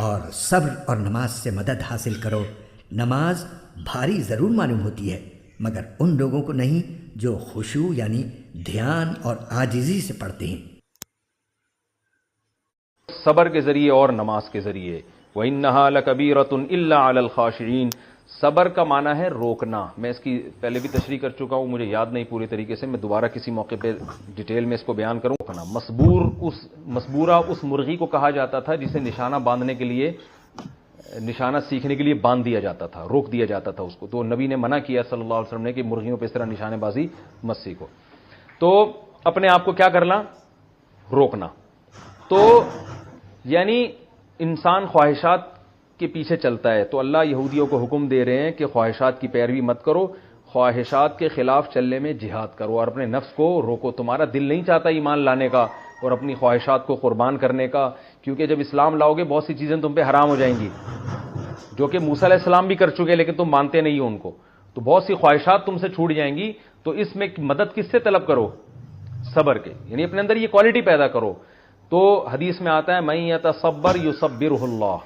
اور صبر اور نماز سے مدد حاصل کرو۔ نماز بھاری ضرور معلوم ہوتی ہے مگر ان لوگوں کو نہیں جو خشوع یعنی دھیان اور عاجزی سے پڑھتے ہیں۔ صبر کے ذریعے اور نماز کے ذریعے۔ وَإِنَّهَا لَكَبِيرَةٌ إِلَّا عَلَى الْخَاشِعِينَ۔ صبر کا معنی ہے روکنا۔ میں اس کی پہلے بھی تشریح کر چکا ہوں، مجھے یاد نہیں پوری طریقے سے، میں دوبارہ کسی موقع پہ ڈیٹیل میں اس کو بیان کروں۔ مسبورہ اس مرغی کو کہا جاتا تھا جسے نشانہ باندھنے کے لیے، نشانہ سیکھنے کے لیے باندھ دیا جاتا تھا، روک دیا جاتا تھا اس کو۔ تو نبی نے منع کیا صلی اللہ علیہ وسلم نے کہ مرغیوں پہ اس طرح نشانے بازی مت سیکھو۔ تو اپنے آپ کو کیا کرنا؟ روکنا۔ تو یعنی انسان خواہشات کے پیچھے چلتا ہے، تو اللہ یہودیوں کو حکم دے رہے ہیں کہ خواہشات کی پیروی مت کرو، خواہشات کے خلاف چلنے میں جہاد کرو اور اپنے نفس کو روکو۔ تمہارا دل نہیں چاہتا ایمان لانے کا اور اپنی خواہشات کو قربان کرنے کا، کیونکہ جب اسلام لاؤ گے بہت سی چیزیں تم پہ حرام ہو جائیں گی، جو کہ موسیٰ علیہ السلام بھی کر چکے لیکن تم مانتے نہیں ہو ان کو، تو بہت سی خواہشات تم سے چھوٹ جائیں گی۔ تو اس میں مدد کس سے طلب کرو؟ صبر کے، یعنی اپنے اندر یہ کوالٹی پیدا کرو۔ تو حدیث میں آتا ہے مَن یتصبر یصبرہ اللہ۔